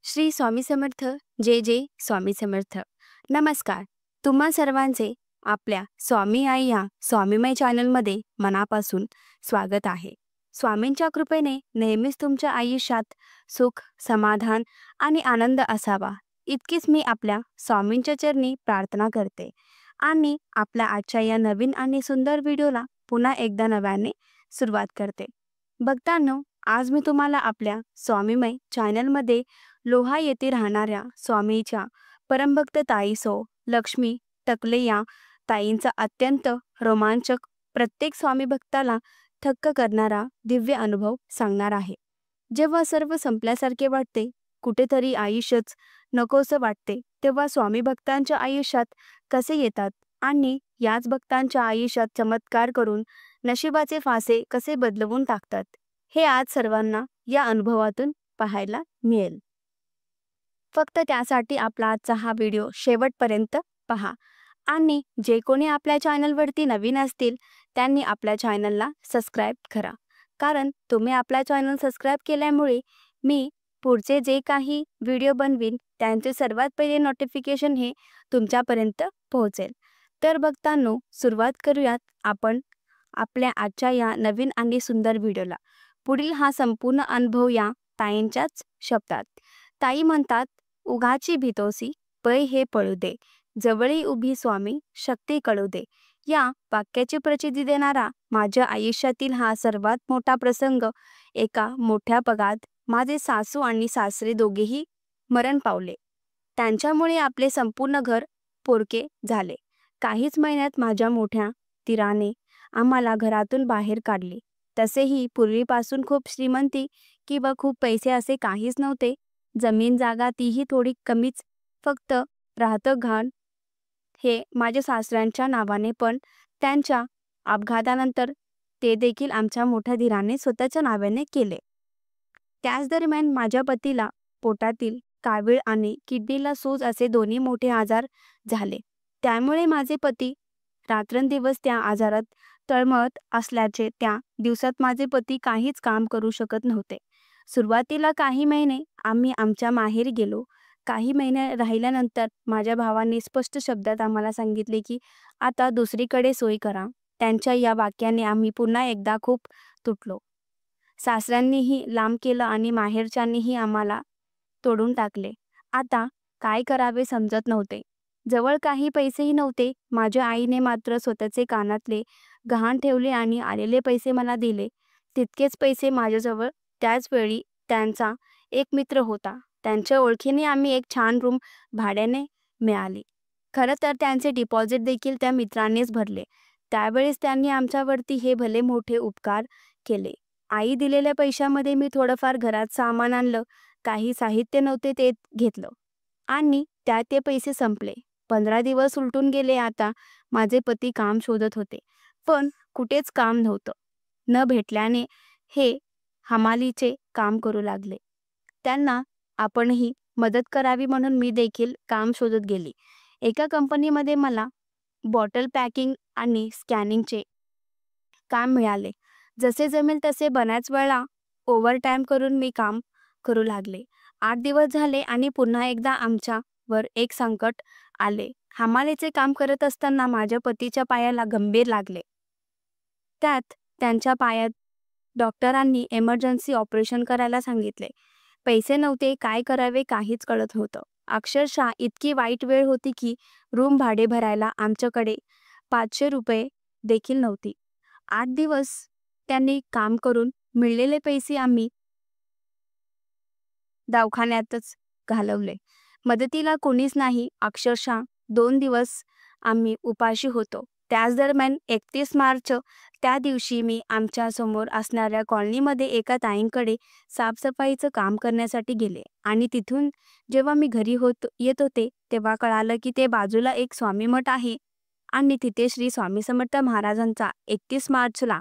श्री स्वामी समर्थ. जय जय स्वामी समर्थ. नमस्कार. तुम्हा सर्वांचे आपल्या स्वामी आई या स्वामीमय चॅनलमध्ये मनापासून स्वागत आहे. स्वामींच्या कृपेने नेहमीच तुमच्या आयुष्यात सुख, समाधान आणि आनंद असावा इतकीच मी आपल्या स्वामींच्या चरणी प्रार्थना करते आणि आपल्या आजच्या या नवीन आणि सुंदर व्हिडिओला पुन्हा एकदा नव्याने सुरुवात करते. भक्तांनो, आज मी तुम्हाला आपल्या स्वामीमय चॅनलमध्ये लोहा येथे राहणाऱ्या स्वामीच्या परमभक्त ताई सौ लक्ष्मी टकले या ताईंचा अत्यंत रोमांचक, प्रत्येक स्वामी भक्ताला थक्क करणारा दिव्य अनुभव सांगणार आहे. जेव्हा सर्व संपल्यासारखे वाटते, कुठेतरी आयुष्यच नकोसं वाटते, तेव्हा स्वामी भक्तांच्या आयुष्यात कसे येतात आणि याच भक्तांच्या आयुष्यात चमत्कार करून नशिबाचे फासे कसे बदलवून टाकतात, हे आज सर्वांना या अनुभवातून पाहायला मिळेल. फक्त त्यासाठी आपला आजचा हा व्हिडिओ शेवटपर्यंत पहा आणि जे कोणी आपल्या चॅनलवरती नवीन असतील त्यांनी आपल्या चॅनलला सबस्क्राईब करा, कारण तुम्ही आपला चॅनल सबस्क्राईब केल्यामुळे मी पुढचे जे काही व्हिडिओ बनवीन त्यांचे सर्वात पहिले नोटिफिकेशन हे तुमच्यापर्यंत पोहोचेल. तर भक्तांनो, सुरुवात करूयात आपण आपल्या आजच्या या नवीन आणि सुंदर व्हिडिओला. पुढील हा संपूर्ण अनुभव या ताईंच्याच शब्दात. ताई म्हणतात, उगाची भीतोसी पै हे पळू दे, जवळी उभी स्वामी शक्ती कळू दे. या वाक्याची प्रचिती देणारा माझ्या आयुष्यातील हा सर्वात मोठा प्रसंग. एका मोठ्या पगात माझे सासू आणि सासरे दोघेही मरण पावले. त्यांच्यामुळे आपले संपूर्ण घर पोरके झाले. काहीच महिन्यात माझ्या मोठ्या दिराने आम्हाला घरातून बाहेर काढले. तसेही पूर्वीपासून खूप श्रीमंती किंवा खूप पैसे असे काहीच नव्हते. जमीन जागा तीही थोडी कमीच, फक्त राहतं घाण हे माझ्या सासऱ्यांच्या नावाने, पण त्यांच्या अपघातानंतर ते देखील आमच्या मोठ्या धीराने स्वतःच्या नावाने केले. त्याच दरम्यान माझ्या पतीला पोटातील कावीळ आणि किडनीला सूज असे दोन्ही मोठे आजार झाले. त्यामुळे माझे पती रात्रंदिवस त्या आजारात तळमळत असल्याचे त्या दिवसात माझे पती काहीच काम करू शकत नव्हते. सुरुवातीला काही महिने आम्ही आमच्या माहेरी गेलो. काही महिने राहिल्यानंतर माझ्या भावाने स्पष्ट शब्दात आम्हाला सांगितले की आता दुसरीकडे सोय करा. त्यांच्या या वाक्याने आम्ही पुन्हा एकदा खूप तुटलो. सासऱ्यांनीही लांब केलं आणि माहेरच्यांनीही आम्हाला तोडून टाकले. आता काय करावे समजत नव्हते. जवळ काही पैसेही नव्हते. माझ्या आईने मात्र स्वतःचे कानातले गहाण ठेवले आणि आलेले पैसे मला दिले. तितकेच पैसे माझ्याजवळ. त्याच वेळी त्यांचा एक मित्र होता. त्यांच्या ओळखीने आम्ही एक छान रूम भाड्याने मिळाली. खरं तर त्यांचे डिपॉझिट देखील त्या मित्रानेच भरले. त्यावेळेस त्यांनी आमच्यावरती हे भले मोठे उपकार केले. आई दिलेल्या पैशामध्ये मी थोडंफार घरात सामान आणलं. काही साहित्य नव्हते ते घेतलं आणि त्यात ते पैसे संपले. 15 दिवस उलटून गेले. आता माझे पती काम शोधत होते, पण कुठेच काम नव्हतं. न भेटल्याने हे हमालीचे काम करू लागले. त्यांना आपणही मदत करावी म्हणून मी देखील काम शोधत गेली. एका कंपनीमध्ये मला बॉटल पॅकिंग आणि स्कॅनिंगचे काम मिळाले. जसे जमेल तसे बऱ्याच वेळा ओव्हरटाईम करून मी काम करू लागले. 8 दिवस झाले आणि पुन्हा एकदा आमच्यावर एक संकट आले. हमालीचे काम करत असताना माझ्या पतीच्या पायाला गंभीर लागले. त्यात त्यांच्या पायात डॉक्टरांनी इमर्जन्सी ऑपरेशन करायला सांगितले. पैसे नव्हते. काय करावे काहीच कळत नव्हतं. अक्षरशः इतकी वाईट वेळ होती की रूम भाडे भरायला आमच्याकडे 500 रुपये देखील नव्हती. 8 दिवस त्यांनी काम करून मिळलेले पैसे आम्ही दवाखान्यातच घालवले. मदतीला कोणीच नाही. अक्षरशः 2 दिवस आम्ही उपाशी होतो. त्याच दरम्यान 31 मार्च त्या दिवशी मी आमच्या समोर असणाऱ्या कॉलनीमध्ये एका ताईंकडे साफसफाईचं काम करण्यासाठी गेले आणि तिथून जेव्हा मी घरी येत होते तेव्हा कळालं की ते बाजूला एक स्वामी मठ आहे आणि तिथे श्री स्वामी समर्थ महाराजांचा 31 मार्चला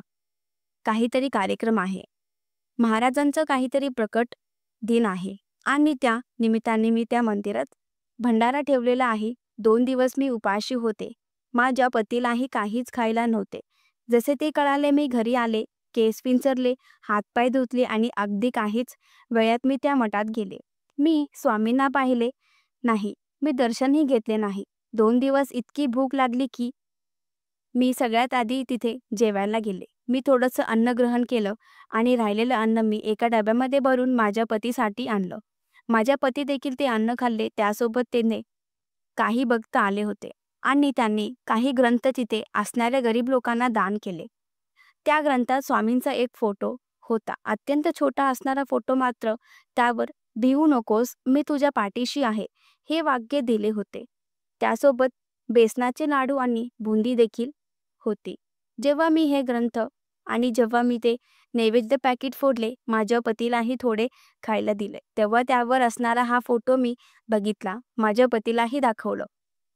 काहीतरी कार्यक्रम आहे. महाराजांचं काहीतरी प्रकट दिन आहे आणि त्या निमित्ताने मी त्या मंदिरात भंडारा ठेवलेला आहे. 2 दिवस मी उपाशी होते. माझ्या पतीलाही काहीच खायला नव्हते. जसे ते कळाले मी घरी आले, केस विंचरले, हातपाय धुतले आणि अगदी काहीच वेळात मी त्या मठात गेले. मी स्वामींना पाहिले नाही. मी दर्शनही घेतले नाही. 2 दिवस इतकी भूक लागली की मी सगळ्यात आधी तिथे जेवायला गेले. मी थोडंसं अन्न ग्रहण केलं आणि राहिलेलं अन्न मी एका डब्यामध्ये भरून माझ्या पतीसाठी आणलं. माझ्या पती देखील ते अन्न खाल्ले. त्यासोबत त्याने काही भक्त आले होते आणि त्यांनी काही ग्रंथ तिथे असणाऱ्या गरीब लोकांना दान केले. त्या ग्रंथात स्वामींचा एक फोटो होता. अत्यंत छोटा असणारा फोटो, मात्र त्यावर "भिवू नकोस, मी तुझ्या पाठीशी आहे" हे वाक्य दिले होते. त्यासोबत बेसनाचे लाडू आणि बुंदी देखील होती. जेव्हा मी हे ग्रंथ आणि जेव्हा मी ते नैवेद्य पॅकेट फोडले, माझ्या पतीलाही थोडे खायला दिले, तेव्हा त्यावर असणारा हा फोटो मी बघितला. माझ्या पतीलाही दाखवलं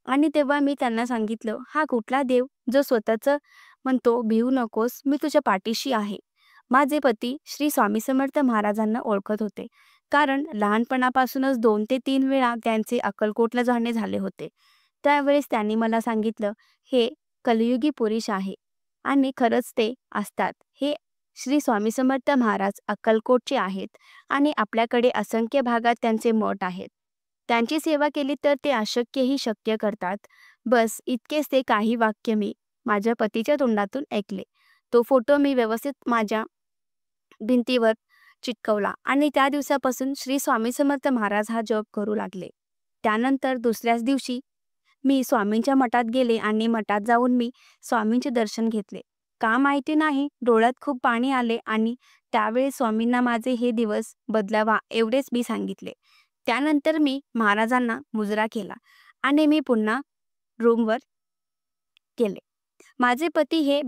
आणि तेव्हा मी त्यांना सांगितलं, "हा कुठला देव जो स्वतःचं म्हणतो, भिवू नकोस, मी तुझ्या पाठीशी आहे?" माझे पती श्री स्वामी समर्थ महाराजांना ओळखत होते, कारण लहानपणापासूनच 2 ते 3 वेळा त्यांचे अक्कलकोटला जाणे झाले होते. त्यावेळेस त्यांनी मला सांगितलं, "हे कलियुगी पुरुष आहे." आणि खरंच ते असतात. हे श्री स्वामी समर्थ महाराज अक्कलकोटचे आहेत आणि आपल्याकडे असंख्य भागात त्यांचे मठ आहेत. त्यांची सेवा केली तर ते अशक्यही शक्य करतात. बस इतकेच ते काही वाक्य मी माझ्या पतीच्या तोंडातून ऐकले. तो फोटो मी व्यवस्थित माझ्या भिंतीवर चिटकवला आणि त्या दिवसापासून श्री स्वामी समर्थ महाराज हा जप करू लागले. त्यानंतर दुसऱ्याच दिवशी मी स्वामींच्या मठात गेले आणि मठात जाऊन मी स्वामींचे दर्शन घेतले. का माहिती नाही, डोळ्यात खूप पाणी आले आणि त्यावेळी स्वामींना माझे हे दिवस बदलावा एवढेच मी सांगितले. त्यानंतर मी महाराजांना मुजरा केला आणि मी पुन्हा रूमवर गेले. माझे पती हे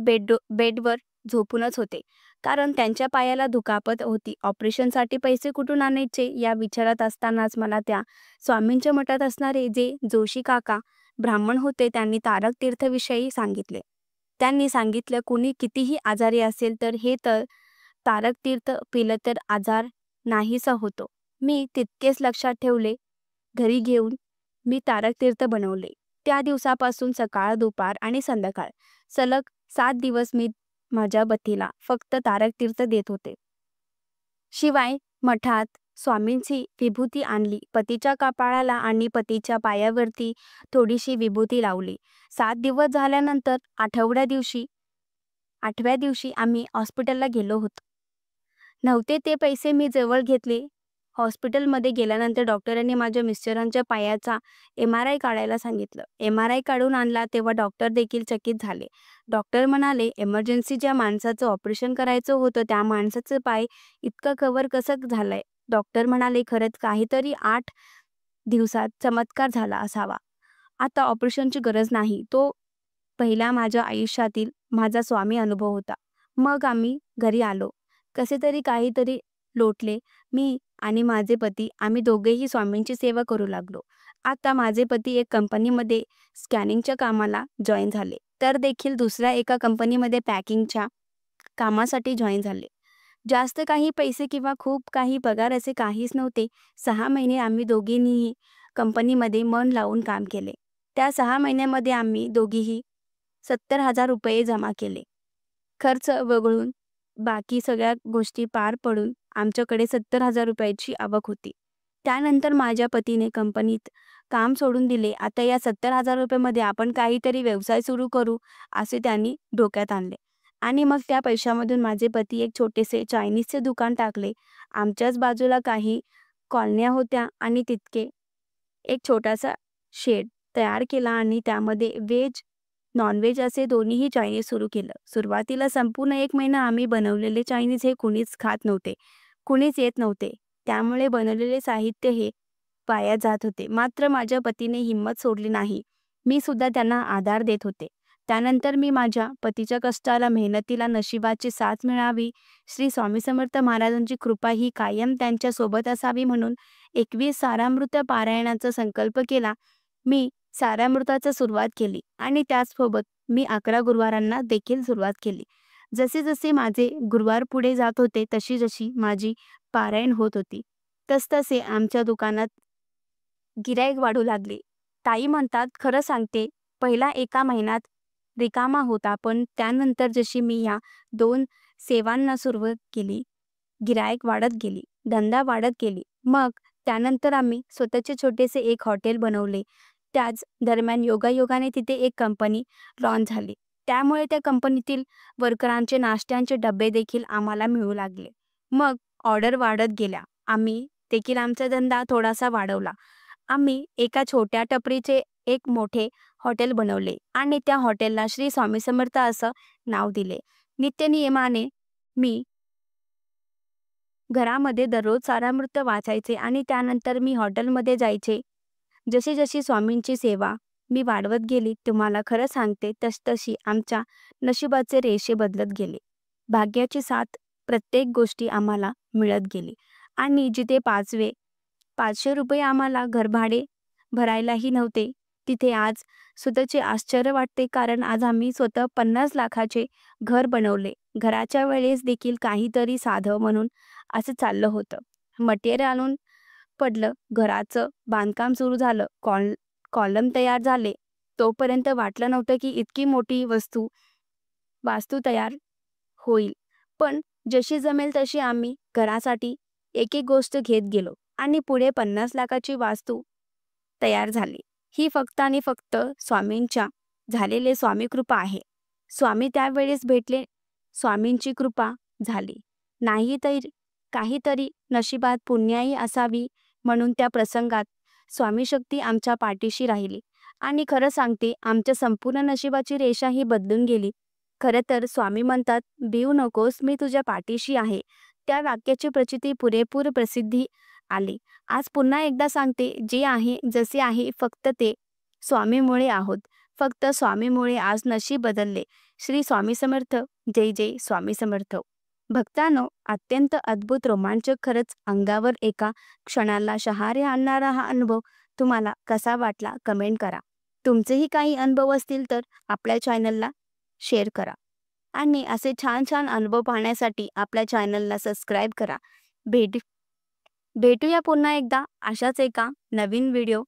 बेडवर झोपूनच होते, कारण त्यांच्या पायाला दुखापत होती. ऑपरेशनसाठी पैसे कुठून आणायचे या विचारात असतानाच मला त्या स्वामींच्या मठात असणारे जे जोशी काका ब्राह्मण होते त्यांनी तारक तीर्थविषयी सांगितले. त्यांनी सांगितलं, कुणी कितीही आजारी असेल तर हे तारक तीर्थ पिलं तर आजार नाहीसा होतो. मी तितकेच लक्षात ठेवले. घरी घेऊन मी तारक तीर्थ बनवले. त्या दिवसापासून सकाळ, दुपार आणि संध्याकाळ सलग 7 दिवस मी माझ्या पतीला फक्त तारक तीर्थ देत होते. शिवाय मठात स्वामींची विभूती आणली. पतीच्या कपाळाला आणि पतीच्या पायावरती थोडीशी विभूती लावली. 7 दिवस झाल्यानंतर 8व्या दिवशी आम्ही हॉस्पिटलला गेलो होतो. नव्हते ते पैसे मी जवळ घेतले. हॉस्पिटलमध्ये गेल्यानंतर डॉक्टरांनी माझ्या मिस्टरांच्या पायाचा MRI काढायला सांगितलं. MRI काढून आणला तेव्हा डॉक्टर देखील चकित झाले. डॉक्टर म्हणाले, "इमर्जन्सी ज्या माणसाचं ऑपरेशन करायचं होतं त्या माणसाचं पाय इतकं कव्हर कसं झालंय?" डॉक्टर म्हणाले, "खरंच काहीतरी 8 दिवसात चमत्कार झाला असावा. आता ऑपरेशनची गरज नाही." तो पहिला माझ्या आयुष्यातील माझा स्वामी अनुभव होता. मग आम्ही घरी आलो. कसे तरी काहीतरी लोटले. मी आणि माझे पती आम्ही दोघेही स्वामींची सेवा करू लागलो. आता माझे पती एक कंपनीमध्ये स्कॅनिंगच्या कामाला जॉईन झाले, तर देखील दुसऱ्या एका कंपनीमध्ये पॅकिंगच्या कामासाठी जॉईन झाले. जास्त काही पैसे किंवा खूप काही पगार असे काहीच नव्हते. 6 महिने आम्ही दोघींनीही कंपनीमध्ये मन लावून काम केले. त्या 6 महिन्यामध्ये आम्ही दोघीही 70,000 रुपये जमा केले. खर्च वगळून बाकी सगळ्या गोष्टी पार पडून आमच्याकडे 70,000 रुपयाची आवक होती. त्यानंतर माझ्या पतीने कंपनीत काम सोडून दिले. आता या 70,000 रुपयामध्ये आपण काहीतरी व्यवसाय सुरू करू असे त्यांनी डोक्यात आणले आणि मग त्या पैशामधून माझे पती एक छोटेसे चायनीजचे दुकान टाकले. आमच्याच बाजूला काही कॉलन्या होत्या आणि तितके एक छोटासा शेड तयार केला आणि त्यामध्ये व्हेज, नॉनव्हेज असे दोन्हीही चायनीज सुरू केलं. सुरुवातीला संपूर्ण 1 महिना आम्ही बनवलेले चायनीज हे कुणीच खात नव्हते, कुणीच येत नव्हते. त्यामुळे बनवलेले साहित्य हे वाया जात होते. मात्र माझ्या पतीने हिंमत सोडली नाही. मी सुद्धा त्यांना आधार देत होते. त्यानंतर मी माझ्या पतीच्या कष्टाला, मेहनतीला नशिबाची साथ मिळावी, श्री स्वामी समर्थ महाराजांची कृपा ही कायम त्यांच्या सोबत असावी म्हणून 21 सारामृत पारायणाचा संकल्प केला. मी सारामृताची सुरुवात केली आणि त्याचसोबत मी 11 गुरुवारांना देखील सुरुवात केली. जसे जसे माझे गुरुवार पुढे जात होते तशी जशी माझी पारायण होत होती तसतसे आमच्या दुकानात गिराईक वाढू लागले. ताई म्हणतात, "खरं सांगते, पहिला एका महिन्यात रिकामा होता, पण त्यानंतर जशी मी या 2 सेवांना सुरुवात केली, गिराईक वाढत गेली, धंदा वाढत गेली. मग त्यानंतर आम्ही स्वतःचे छोटेसे एक हॉटेल बनवले. त्याच दरम्यान योगायोगाने तिथे एक कंपनी लॉन्च झाली. त्यामुळे त्या कंपनीतील वर्करांचे नाश्त्यांचे डबे देखील आम्हाला मिळू लागले. मग ऑर्डर वाढत गेल्या. आम्ही देखील आमचा धंदा थोडासा वाढवला. आम्ही एका छोट्या टपरीचे एक मोठे हॉटेल बनवले आणि त्या हॉटेलला श्री स्वामी समर्थ असं नाव दिले. नित्यनियमाने मी घरामध्ये दररोज सारामृत वाचायचे आणि त्यानंतर मी हॉटेलमध्ये जायचे. जशी जशी स्वामींची सेवा मी वाढवत गेली, तुम्हाला खरं सांगते, तसतशी आमच्या नशिबाचे रेषे बदलत गेले. भाग्याची साथ प्रत्येक गोष्टी आम्हाला मिळत गेली आणि जिथे 500 रुपये आम्हाला घरभाडे भरायलाही नव्हते, तिथे आज स्वतःचे आश्चर्य वाटते, कारण आज आम्ही स्वतः 50 लाखाचे घर बनवले. घराच्या वेळेस देखील काहीतरी साधं म्हणून असं चाललं होतं. मटेरियल आणून पडलं, घराचं बांधकाम सुरू झालं, कॉलम तयार झाले. तोपर्यंत वाटलं नव्हतं की इतकी मोठी वास्तू तयार होईल. पण जशी जमेल तशी आम्ही घरासाठी एक एक गोष्ट घेत गेलो आणि पुढे 50 लाखाची वास्तू तयार झाली. ही फक्त आणि फक्त स्वामींच्या झालेले स्वामी कृपा आहे. स्वामी त्यावेळेस भेटले, स्वामींची कृपा झाली. नाही तर काहीतरी नशिबात पुण्याई असावी, म्हणून त्या प्रसंगात स्वामी शक्ती आमच्या पाठीशी राहिली आणि खरं सांगते, आमच्या संपूर्ण नशिबाची रेषा ही बदलून गेली. खरं तर स्वामी म्हणतात, भिवू नकोस, मी तुझ्या पाठीशी आहे. त्या वाक्याची प्रचिती पुरेपूर प्रसिद्धी आली. आज पुन्हा एकदा सांगते, जे आहे जसे आहे फक्त ते स्वामीमुळे आहोत. फक्त स्वामीमुळे आज नशीब बदलले. श्री स्वामी समर्थ. जय जय स्वामी समर्थ. भक्तांनो, अत्यंत अद्भुत, रोमांचक, खरंच अंगावर एका क्षणाला शहारे आणणारा हा अनुभव तुम्हाला कसा वाटला कमेंट करा. तुमचेही काही अनुभव असतील तर आपल्या चॅनलला शेअर करा आणि असे छान छान अनुभव पाहण्यासाठी आपल्या चॅनलला सबस्क्राईब करा. भेटूया पुन्हा एकदा अशाच एका नवीन व्हिडिओ,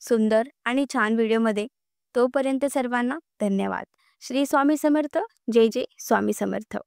सुंदर आणि छान व्हिडिओमध्ये. तोपर्यंत सर्वांना धन्यवाद. श्री स्वामी समर्थ. जय जय स्वामी समर्थ.